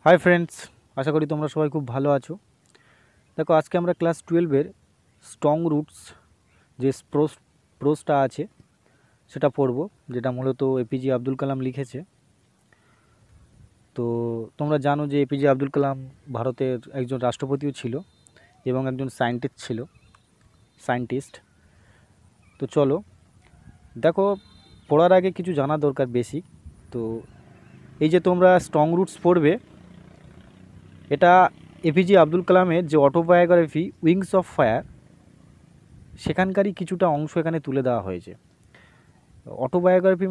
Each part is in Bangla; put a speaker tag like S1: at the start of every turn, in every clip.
S1: হাই ফ্রেন্ডস, আশা করি তোমরা সবাই খুব ভালো আছো। দেখো, আজকে আমরা ক্লাস 12-এর স্ট্রং রুটস যে প্রোজটা আছে সেটা পড়ব, যেটা মূলত এপিজে আব্দুল কালাম লিখেছে। তো তোমরা জানো যে এপিজে আব্দুল কালাম ভারতের একজন রাষ্ট্রপতিও ছিল এবং একজন সায়েন্টিস্ট। তো চলো, দেখো, পড়ার আগে কিছু জানা দরকার বেসিক। তো এই যে তোমরা স্ট্রং রুটস পড়বে, এটা এপিজে আব্দুল কালামের যে অটোবায়োগ্রাফি উইংস অফ ফায়ার সেখানকারই কিছুটা অংশ এখানে তুলে দেওয়া হয়েছে। অটোবায়োগ্রাফি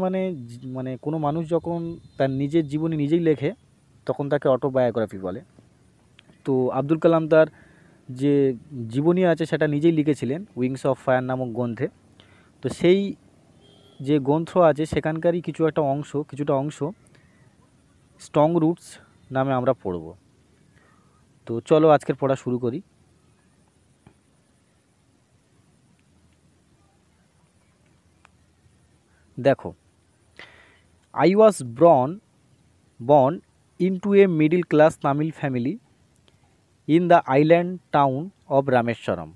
S1: মানে কোনো মানুষ যখন তার নিজের জীবনী নিজেই লেখে তখন তাকে অটোবায়োগ্রাফি বলে। তো আব্দুল কালাম তার যে জীবনী আছে সেটা নিজেই লিখেছিলেন উইংস অফ ফায়ার নামক গ্রন্থে। তো সেই যে গ্রন্থ আছে সেখানকারই কিছুটা অংশ স্ট্রং রুটস নামে আমরা পড়ব। তো চলো আজকের পড়া শুরু করি। দেখো, I was born into a middle class Tamil family in the island town of Rameswaram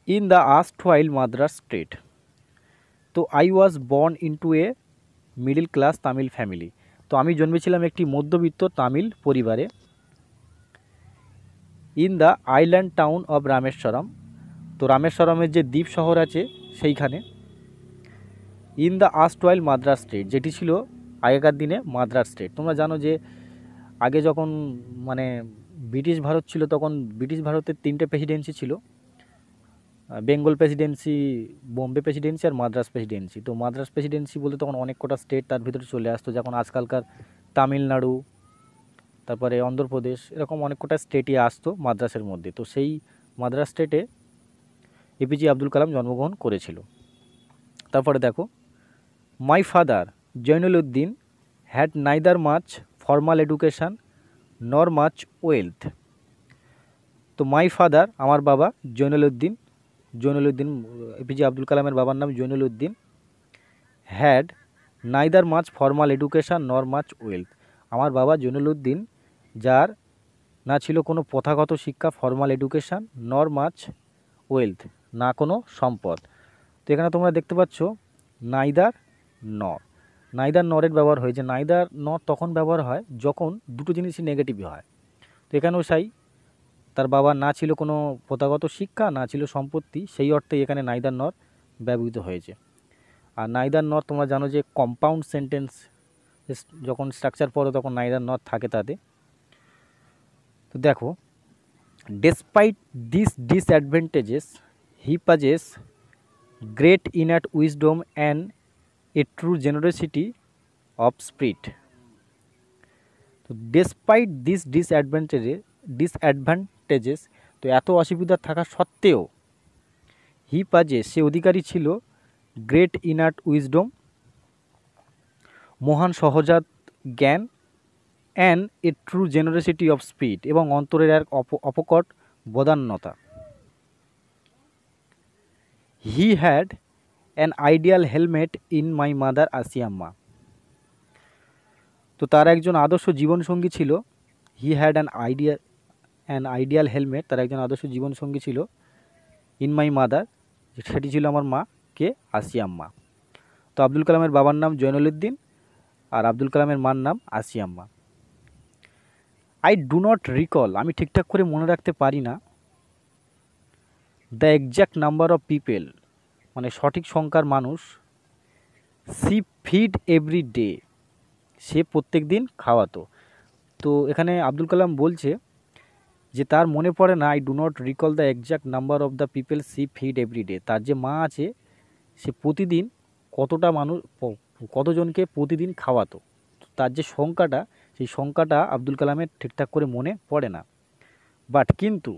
S1: in the erstwhile Madras state. তো I was born into a middle class Tamil family. তো আমি জন্মেছিলাম একটি মধ্যবিত্ত তামিল পরিবারে। In the island town of Rameswaram, তো রামেশ্বরমের যে দ্বীপ শহর আছে সেইখানে। ইন দ্য আর্স্টওয়াইল মাদ্রাস স্টেট, যেটি ছিল আগেকার দিনে মাদ্রাস স্টেট। তোমরা জানো যে আগে যখন ব্রিটিশ ভারত ছিল তখন ব্রিটিশ ভারতের 3টে প্রেসিডেন্সি ছিল, বেঙ্গল প্রেসিডেন্সি, বোম্বে প্রেসিডেন্সি আর মাদ্রাস প্রেসিডেন্সি। তো মাদ্রাস প্রেসিডেন্সি বলতে তখন অনেক কটা স্টেট তার ভিতরে চলে আসতো, যেমন আজকালকার তামিলনাড়ু, তারপরে অন্ধ্রপ্রদেশ, এরকম অনেক কটা স্টেটই আসতো মাদ্রাসের মধ্যে। তো সেই মাদ্রাস স্টেটে এপিজে আব্দুল কালাম জন্মগ্রহণ করেছিল। তারপরে দেখো, my father Zainul Uddin had neither much formal education নর মাচ ওয়েলথ। তো মাই ফাদার, আমার বাবা জৈনুল উদ্দিন এপিজে আব্দুল কালামের বাবার নাম Zainul Uddin. Had neither much formal education নর মাচ ওয়েলথ, আমার বাবা জৈনুল উদ্দিন যার না ছিল কোনো প্রথাগত শিক্ষা ফর্মাল এডুকেশান নর মাচ ওয়েলথ, না কোনো সম্পদ। তো এখানে তোমরা দেখতে পাচ্ছ নাইদার নরের ব্যবহার হয়েছে। নাইদার নর তখন ব্যবহার হয় যখন দুটো জিনিসই নেগেটিভ হয়। তো এখানেও তার বাবার না ছিল কোনো প্রথাগত শিক্ষা, না ছিল সম্পত্তি, সেই অর্থে এখানে নাইদার নর ব্যবহৃত হয়েছে। আর নাইদার নর তোমরা জানো যে কম্পাউন্ড সেন্টেন্স যখন স্ট্রাকচার পড়ো তখন নাইদার নর থাকে তাতে। তো দেখো, despite this disadvantages he possess great innate wisdom and a true generosity of spirit. তো ডেসপাইট দিস ডিসঅ্যাডভান্টেজেস, তো এত অসুবিধা থাকা সত্ত্বেও হি পাজে, সে অধিকারী ছিল গ্রেট ইনার্ট উইজডম, মহান সহজাত জ্ঞান, and a true generosity of spirit, এবং অন্তরের এক অপকট বদান্যতা। He had an ideal helpmate in my mother Ashiamma. তো তার একজন আদর্শ জীবনসঙ্গী ছিল। He had an ideal helpmate, তার একজন আদর্শ জীবনসঙ্গী ছিল ইন মাই মাদার, সেটি ছিল আমার মা, কে? আসিয়াম্মা। তো আব্দুল কালামের বাবার নাম জৈনুল উদ্দিন আর আব্দুল কালামের মার নাম Ashiamma. I do not recall, আমি ঠিকঠাক করে মনে রাখতে পারি না, the exact number of people, মানে সঠিক সংখ্যার মানুষ, সি ফিড এভরি ডে, সে প্রত্যেক দিন খাওয়াতো। তো এখানে আব্দুল কালাম বলছে যে তার মনে পড়ে না, I do not recall the exact number of the people she fed every day, তার যে মা আছে সে প্রতিদিন কতজনকে প্রতিদিন খাওয়াতো, তার যে সংখ্যাটা, সেই সংখ্যাটা আব্দুল কালামের ঠিকঠাক করে মনে পড়ে না। বাট কিন্তু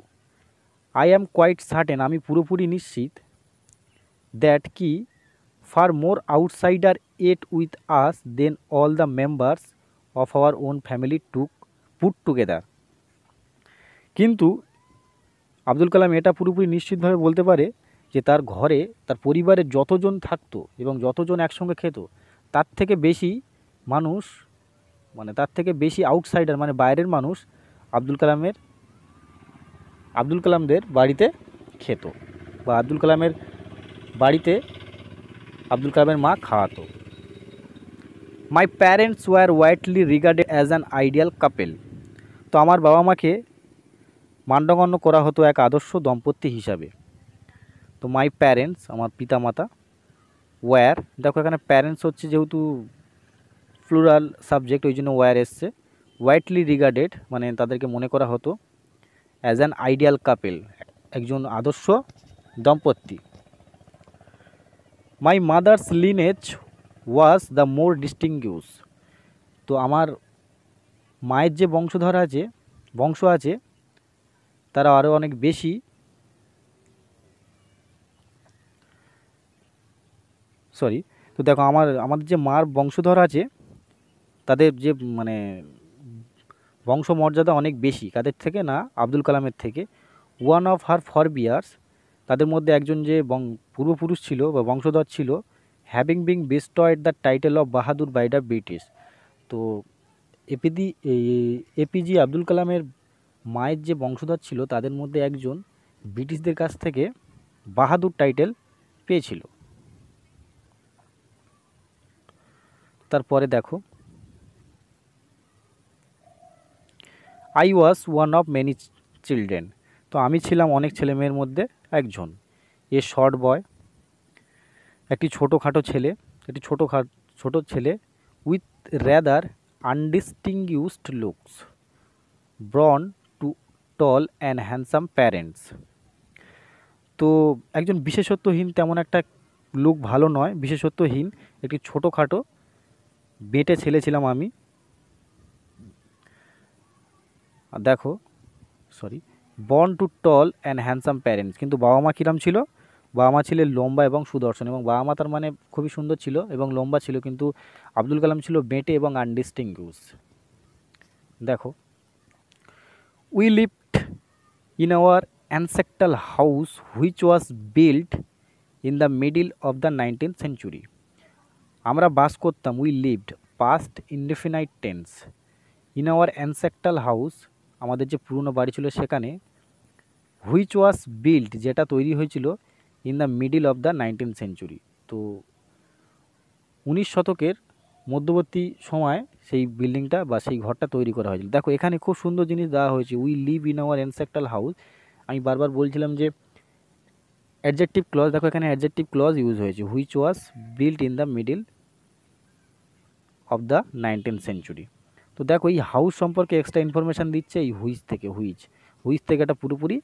S1: আই অ্যাম কোয়াইট সার্টেন, আমি পুরোপুরি নিশ্চিত, দ্যাট কি far more outsider ate with us than all the members of our own family put together. কিন্তু আব্দুল কালাম এটা পুরোপুরি নিশ্চিতভাবে বলতে পারে যে তার ঘরে, তার পরিবারে যতজন থাকতো এবং যতজন একসঙ্গে খেত, তার থেকে বেশি মানুষ মানে তার থেকে বেশি আউটসাইডার মানে বাইরের মানুষ আব্দুল কালামদের বাড়িতে খেত, বা আব্দুল কালামের বাড়িতে আব্দুল কালামের মা খাওয়াতো। My parents were widely regarded as an ideal couple. তো আমার বাবা মাকে মান্যগণ্য করা হতো এক আদর্শ দম্পতি হিসাবে। তো মাই প্যারেন্টস আমার পিতামাতা, ওয়ার দেখো এখানে প্যারেন্টস হচ্ছে যেহেতু প্লুরাল সাবজেক্ট ওই জন্য ওয়ার এসছে। ওয়াইডলি রিগার্ডেড মানে তাদেরকে মনে করা হতো অ্যাজ অ্যান আইডিয়াল কাপেল একজন আদর্শ দম্পতি। My mother's lineage was the more distinguished. তো আমার মায়ের যে বংশ আছে তারা আরও অনেক বেশি তো দেখো আমাদের যে মার বংশধর আছে তাদের যে মানে বংশমর্যাদা অনেক বেশি কাদের থেকে না আব্দুল কালামের থেকে। ওয়ান অফ হার ফরবিয়ার্স তাদের মধ্যে একজন যে পূর্বপুরুষ ছিল বা বংশধর ছিল, having being bestowed the title of Bahadur by the British. তো এপিজি আব্দুল কালামের মায়ের যে বংশধর ছিল তাদের মধ্যে একজন ব্রিটিশদের কাছ থেকে বাহাদুর টাইটেল পেয়েছিল। তারপরে দেখো I was one of many children. তো আমি ছিলাম অনেক ছেলেমেয়ের মধ্যে একজন। এ শর্ট বয় একটি ছোটো ছেলে with rather undistinguished looks, born to tall and handsome parents. তো একজন বিশেষত্বহীন, তেমন একটা লুক ভালো নয়, বিশেষত্বহীন একটি ছোটোখাটো বেটে ছেলে ছিলাম আমি। দেখো born to tall and handsome parents, কিন্তু বাবা মা কিরম ছিল? বাবা মা ছিলেন লম্বা এবং সুদর্শন, এবং বাবা মা তার মানে খুবই সুন্দর ছিল এবং লম্বা ছিল, কিন্তু আব্দুল কালাম ছিল বেঁটে এবং আনডিস্টিংগুইশ। দেখো we lived in our ancestral house which was built in the middle of the 19th century। আমরা বাস করতাম, we lived past indefinite tense, in our ancestral house আমাদের যে পুরনো বাড়ি ছিল সেখানে, হুইচ ওয়াজ বিল্ট যেটা তৈরি হয়েছিল, in the middle of the 19th century। তো 19 শতকের মধ্যবর্তী সময় সেই বিল্ডিংটা বা সেই ঘরটা তৈরি করা হয়েছিল। দেখো এখানে খুব সুন্দর জিনিস দেওয়া হয়েছে, we live in our ancestral house. আমি বারবার বলছিলাম যে অ্যাডজেক্টিভ ক্লজ, দেখো এখানে অ্যাডজেক্টিভ ক্লজ ইউজ হয়েছে, which was built in the middle of the 19th century। তো দেখো এই হাউস সম্পর্কে এক্সট্রা ইনফরমেশান দিচ্ছে এই হুইচ থেকে এটা পুরোপুরি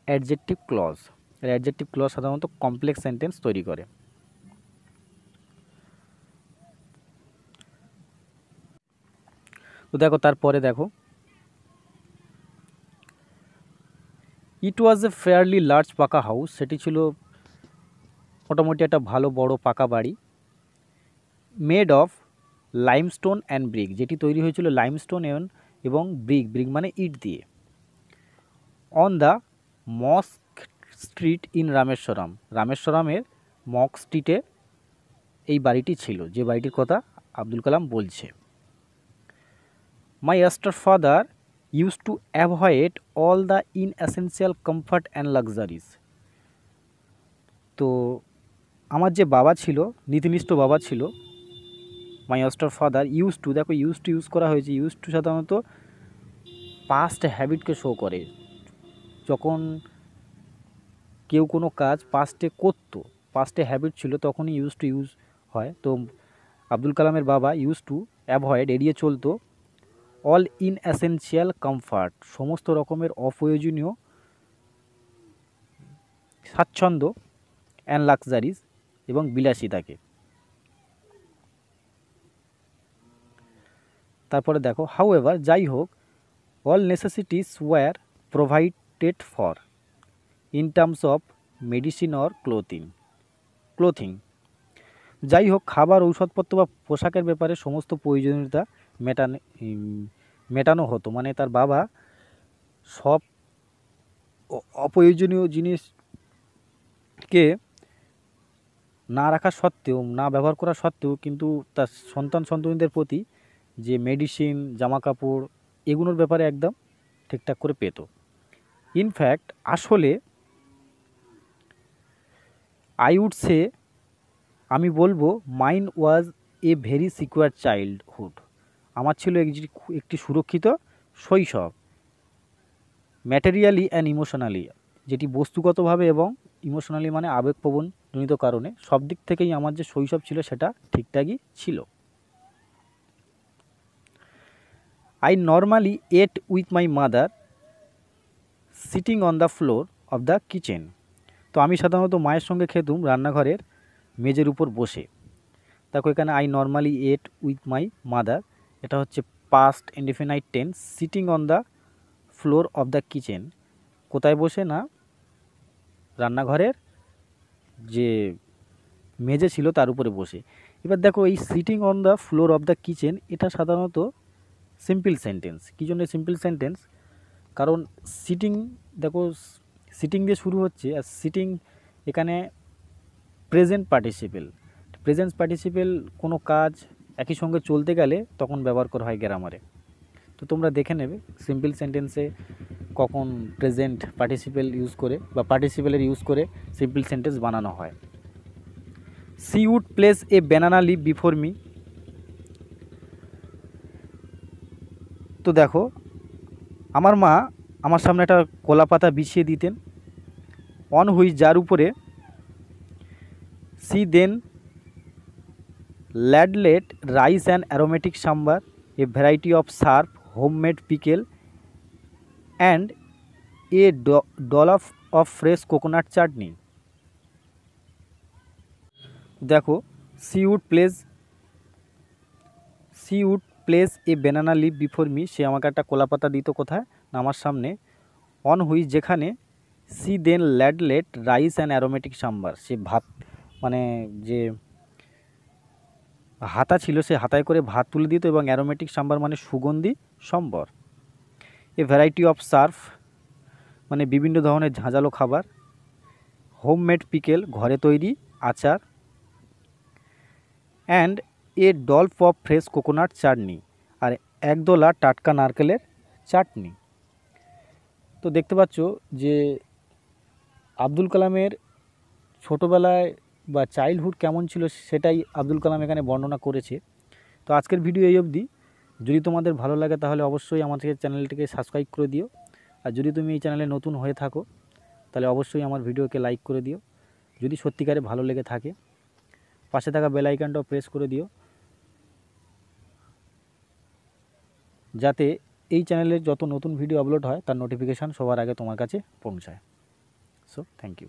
S1: অ্যাডজেক্টিভ ক্লজ। আর অ্যাডজেক্টিভ ক্লজ সাধারণত কমপ্লেক্স সেন্টেন্স তৈরি করে। তো দেখো তারপরে দেখো it was a fairly large pucca house, সেটি ছিল মোটামুটি একটা ভালো বড় পাকা বাড়ি। Made of limestone and brick, যেটি তৈরি হয়েছিল লাইমস্টোন এবং ব্রিক মানে ইট দিয়ে। On the mosque street in রামেশ্বরমের মক স্ট্রিটে এই বাড়িটি ছিল, যে বাড়িটির কথা আব্দুল কালাম বলছে। My austere father used to avoid all the inessential comforts and luxuries. তো আমার যে বাবা ছিল, নীতিনিষ্ঠ বাবা ছিল, my austere father used to, দেখো ইউজ করা হয়েছে। ইউজ টু সাধারণত পাস্ট হ্যাবিটকে শো করে, যখন কেউ কোনো কাজ পাস্টে হ্যাবিট ছিল তখনই ইউজ হয়। তো আব্দুল কালামের বাবা ইউজ টু অ্যাভয়েড এড়িয়ে চলতো অল ইনএসেন্সিয়াল কমফর্ট, সমস্ত রকমের অপ্রয়োজনীয় স্বাচ্ছন্দ্য, অ্যান্ড লাক্সারিজ এবং বিলাসিতাকে। তারপরে দেখো হাউএভার, যাই হোক, all necessities were provided for in terms of medicine or clothing. যাই হোক, খাবার, ঔষধপত্র বা পোশাকের ব্যাপারে সমস্ত প্রয়োজনীয়তা মেটানো হতো। মানে তার বাবা সব অপ্রয়োজনীয় জিনিসকে না রাখা সত্ত্বেও, না ব্যবহার করা সত্ত্বেও কিন্তু তার সন্তানদের প্রতি যে মেডিসিন, জামা কাপড় এগুলোর ব্যাপারে একদম ঠিকঠাক করে পেত। ইনফ্যাক্ট আসলে আই উড সে, আমি বলবো, mine was a very secure childhood, আমার ছিল একটি সুরক্ষিত শৈশব। ম্যাটেরিয়ালি অ্যান্ড ইমোশনালি, যেটি বস্তুগতভাবে এবং ইমোশনালি মানে আবেগপ্রবণজনিত কারণে সব দিক থেকেই আমার যে শৈশব ছিল সেটা ঠিকঠাকই ছিল। I normally ate with my mother sitting on the floor of the kitchen, তো আমি সাধারণত মায়ের সঙ্গে খেতুম রান্নাঘরের মেজের উপর বসে। দেখো এখানে I normally ate with my mother, এটা হচ্ছে past indefinite tense. Sitting on the floor of the kitchen, কোথায় বসে? না, রান্নাঘরের যে মেজে ছিল তার উপরে বসে। এবার দেখো এই sitting on the floor of the kitchen এটা সাধারণত সিম্পল সেন্টেন্স। কী জন্য সিম্পল সেন্টেন্স? কারণ সিটিং, দেখো সিটিং দিয়ে শুরু হচ্ছে, আর সিটিং এখানে প্রেজেন্ট পার্টিসিপেল। প্রেজেন্ট পার্টিসিপেল কোনো কাজ একই সঙ্গে চলতে গেলে তখন ব্যবহার করা হয় গ্রামারে। তো তোমরা দেখে নেবে সিম্পল সেন্টেন্সে কখন প্রেজেন্ট পার্টিসিপেল ইউজ করে বা পার্টিসিপেলের ইউজ করে সিম্পল সেন্টেন্স বানানো হয়। She would place a banana leaf before me, তো দেখো আমার মা আমার সামনে একটা কলা পাতা বিছিয়ে দিতেন। অন হুইচ, যার উপরে, she then ladled rice and aromatic sambar, a variety of sharp homemade pickle and a dollop of fresh coconut chutney. দেখো she would place a banana leaf before me, সে আমাকে একটা কলা পাতা দিত কোথায়? না আমার সামনে। অন হুইচ, যেখানে, she then ladled rice and aromatic sambar, সে ভাত মানে যে হাতা ছিল সে হাতায় করে ভাত তুলে দিত, এবং অ্যারোমেটিক সাম্বার মানে সুগন্ধি সম্বর। এ ভ্যারাইটি অফ সার্ভ মানে বিভিন্ন ধরনের ঝাঁঝালো খাবার। হোমমেড পিকেল, ঘরে তৈরি আচার। And a dollop of fresh coconut chutney, আর একদোলা টাটকা নারকেলের চাটনি। তো দেখতে পাচ্ছ যে আব্দুল কালামের ছোটোবেলায় বা চাইল্ডহুড কেমন ছিল সেটাই আব্দুল কালাম এখানে বর্ণনা করেছে। তো আজকের ভিডিও এই অবধি। যদি তোমাদের ভালো লাগে তাহলে অবশ্যই আমাদের চ্যানেলটিকে সাবস্ক্রাইব করে দিও, আর যদি তুমি এই চ্যানেলে নতুন হয়ে থাকো তাহলে অবশ্যই আমার ভিডিওকে লাইক করে দিও। যদি সত্যিকারে ভালো লেগে থাকে পাশে থাকা বেল আইকনটাও প্রেস করে দিও, যাতে এই চ্যানেলে যত নতুন ভিডিও আপলোড হয় তার নোটিফিকেশান সবার আগে তোমার কাছে পৌঁছায়। So thank you.